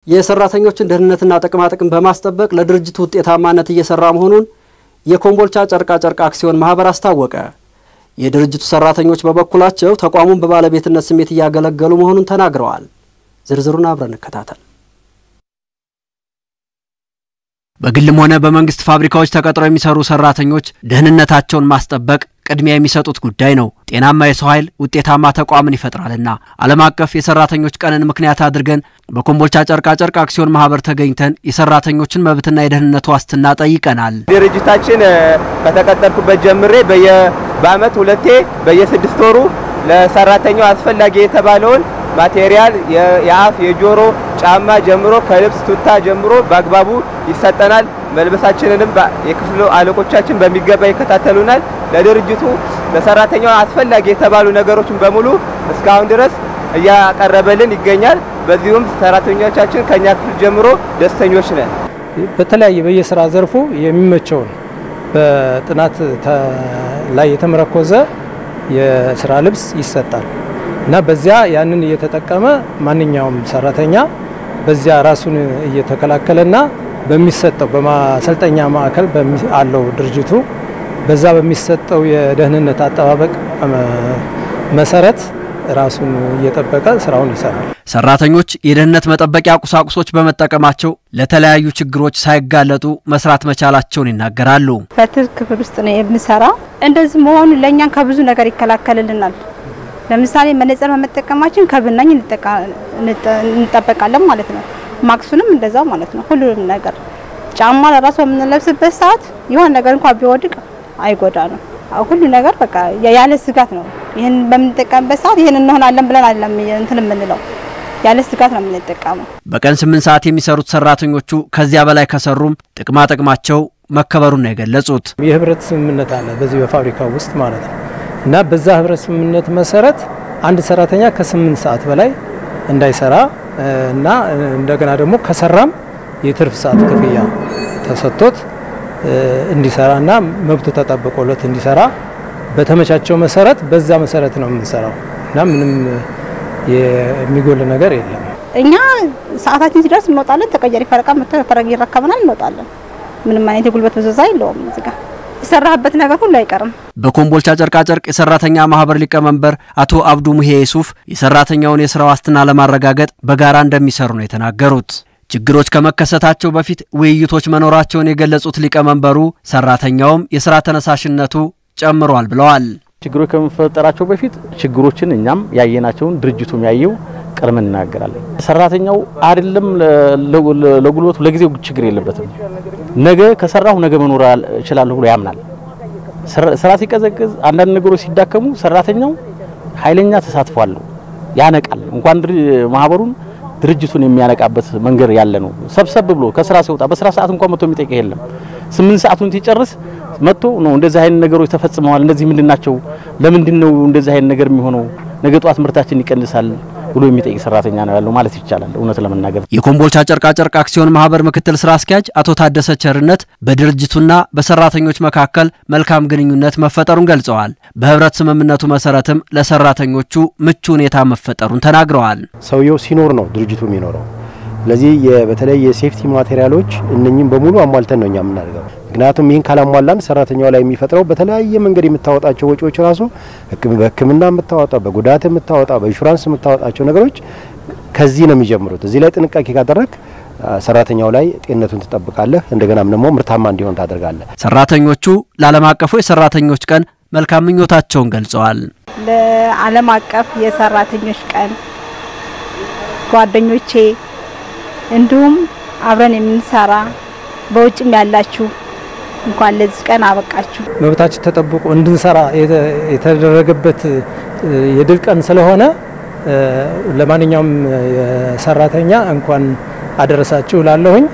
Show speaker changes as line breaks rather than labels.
የሰራተኞችን ደህንነትና ጥቅማጥቅም በማስጠበቅ ለድርጅቱ ውጤታማነት እየሰራ መሆኑን የኮምቦልቻ ጨርቃ ጨርቅ አክሲዮን ማህበር አስታወቀ። የድርጅቱ ሰራተኞች በበኩላቸው ተቋሙን በባለቤትነት ስሜት እያገለገሉ መሆኑን ተናግረዋል። ዝርዝሩን አብረን እንከታተል። በግልም ሆነ በመንግስት ፋብሪካዎች ተቀጥረው የሚሰሩ ሰራተኞች ደህንነታቸውን ማስጠበቅ ቅድሚያ የሚሰጡት ጉዳይ ነው። ጤናማ የሰው ኃይል ውጤታማ ተቋምን ይፈጥራልና ዓለም አቀፍ የሰራተኞች ቀንን ምክንያት አድርገን በኮምቦልቻ ጨርቃ ጨርቅ አክሲዮን ማህበር ተገኝተን የሰራተኞችን መብትና የደህንነት ዋስትና ጠይቀናል።
ድርጅታችን ከተቀጠርኩበት ጀምሬ በአመት ሁለቴ በየ6 ወሩ ለሰራተኛው አስፈላጊ የተባለውን ማቴሪያል የአፍ የጆሮ ጫማ ጀምሮ ከልብስ ቱታ ጀምሮ በአግባቡ ይሰጠናል። መልበሳችንንም የክፍሉ አለቆቻችን በሚገባ ይከታተሉናል። ለድርጅቱ ለሰራተኛው አስፈላጊ የተባሉ ነገሮችን በሙሉ እስካሁን ድረስ እያቀረበልን ይገኛል። በዚሁም ሰራተኞቻችን ከኛ ክፍል ጀምሮ ደስተኞች ነን።
በተለያየ በየስራ ዘርፉ የሚመቸው በጥናት ላይ የተመረኮዘ የስራ ልብስ ይሰጣል እና በዚያ ያንን እየተጠቀመ ማንኛውም ሰራተኛ በዚያ ራሱን እየተከላከለና በሚሰጠው በማሰልጠኛ ማዕከል አለው ድርጅቱ በዛ በሚሰጠው የደህንነት አጠባበቅ መሰረት ራሱን እየጠበቀ ስራውን ይሰራል።
ሰራተኞች የደህንነት መጠበቂያ ቁሳቁሶች በመጠቀማቸው ለተለያዩ ችግሮች ሳይጋለጡ መስራት መቻላቸውን ይናገራሉ።
በትርክ ክፍል ውስጥ ነው የምሰራው። እንደዚህ መሆኑ ለኛን ከብዙ ነገር ይከላከልልናል። ለምሳሌ መነጽር በመጠቀማችን ከብናኝ እንጠበቃለን ማለት ነው። ማክሱንም እንደዛው ማለት ነው። ሁሉንም ነገር ጫማ ለራሱ በምንለብስበት ሰዓት የሆነ ነገር እንኳን ቢወድቅ አይጎዳንም። ሁሉ ነገር በቃ ያለ ስጋት ነው። ይሄን በምንጠቀምበት ሰዓት ይሄን እንሆናለን ብለን አይደለም እንትን የምንለው ያለ ስጋት ነው የምንጠቀመው።
በቀን 8 ሰዓት የሚሰሩት ሰራተኞቹ ከዚያ በላይ ከሰሩም ጥቅማጥቅማቸው መከበሩን ነው የገለጹት።
የህብረት ስምምነት አለ በዚህ በፋብሪካው ውስጥ ማለት ነው እና በዛ ህብረት ስምምነት መሰረት አንድ ሰራተኛ ከ8 ሰዓት በላይ እንዳይሰራ እና እንደገና ደግሞ ከሰራም የትርፍ ሰዓት ክፍያ ተሰጥቶት እንዲሰራና መብቱ ተጠብቆለት እንዲሰራ በተመቻቸው መሰረት በዛ መሰረት ነው የምንሰራው እና ምንም የሚጎል ነገር የለም።
እኛ ሰዓታችን ሲደርስ እንወጣለን። ተቀያሪ ፈረቃ ተፈረግ ይረከበናል፣ እንወጣለን። ምንም አይነት የጉልበት ብዝበዛ የለውም። እዚህ ጋር የሰራህበት ነገር ሁሉ አይቀርም።
በኮምቦልቻ ጨርቃ ጨርቅ የሰራተኛ ማህበር ሊቀመንበር አቶ አብዱ ሙሄ ዩሱፍ የሰራተኛውን የሥራ ዋስትና ለማረጋገጥ በጋራ እንደሚሰሩ ነው የተናገሩት። ችግሮች ከመከሰታቸው በፊት ውይይቶች መኖራቸውን የገለጹት ሊቀመንበሩ ሰራተኛውም የሥራ ተነሳሽነቱ ጨምሯል ብለዋል።
ችግሮች ከመፈጠራቸው በፊት ችግሮችን እኛም ያየናቸውን ድርጅቱም ያየው ቀርመን እናገራለን። ሰራተኛው አይደለም ለጉልበቱ ለጊዜው ችግር የለበትም። ነገ ከሰራው ነገ መኖር እችላለሁ ብሎ ያምናል። ስራ ሲቀዘቅዝ አንዳንድ ነገሮች ሲዳከሙ ሰራተኛው ኃይለኛ ተሳትፏል ያነቃል። እንኳን ማህበሩን ድርጅቱን የሚያነቃበት መንገድ ያለ ነው። ሰብሰብ ብሎ ከስራ ሲወጣ በስራ ሰዓት እንኳን መጥቶ የሚጠይቅ የለም። 8 ሰዓቱን ሲጨርስ መጥቶ ነው እንደዚህ አይነት ነገሮች ተፈጽመዋል፣ እንደዚህ ምንድናቸው፣ ለምንድነው እንደዚህ አይነት ነገር የሚሆነው፣ ነገ ጧት ምርታችን ይቀንሳል ብሎ የሚጠይቅ ሰራተኛ ነው ያለው ማለት ይቻላል። እውነት ለመናገር
የኮምቦልቻ ጨርቃ ጨርቅ አክሲዮን ማህበር ምክትል ስራ አስኪያጅ አቶ ታደሰ ቸርነት በድርጅቱና በሰራተኞች መካከል መልካም ግንኙነት መፈጠሩን ገልጸዋል። በህብረት ስምምነቱ መሰረትም ለሰራተኞቹ ምቹ ሁኔታ መፈጠሩን ተናግረዋል።
ሰውየው ሲኖር ነው ድርጅቱ የሚኖረው። ስለዚህ በተለይ የሴፍቲ ማቴሪያሎች እነኚህን በሙሉ አሟልተን ነው የምናደርገው። ምክንያቱም ይሄን ካላሟላን ሰራተኛው ላይ የሚፈጥረው በተለያየ መንገድ የምታወጣቸው ወጪዎች ራሱ በህክምና የምታወጣው በጉዳት የምታወጣው በኢንሹራንስ የምታወጣቸው ነገሮች ከዚህ ነው የሚጀምሩት። እዚህ ላይ ጥንቃቄ ካደረክ ሰራተኛው ላይ ጤንነቱን ተጠብቃለህ፣ እንደገናም ደግሞ ምርታማ እንዲሆን ታደርጋለህ።
ሰራተኞቹ ለዓለም አቀፉ የሰራተኞች ቀን መልካም ምኞታቸውን ገልጸዋል።
ለዓለም አቀፍ የሰራተኞች ቀን ጓደኞቼ እንዲሁም አብረን የምንሰራ በውጭም ያላችሁ እንኳን ለዚህ ቀን አበቃችሁ።
መብታችን ተጠብቆ እንድንሰራ የተደረገበት የድል ቀን ስለሆነ ለማንኛውም ሰራተኛ እንኳን አደረሳችሁ ላለሁኝ።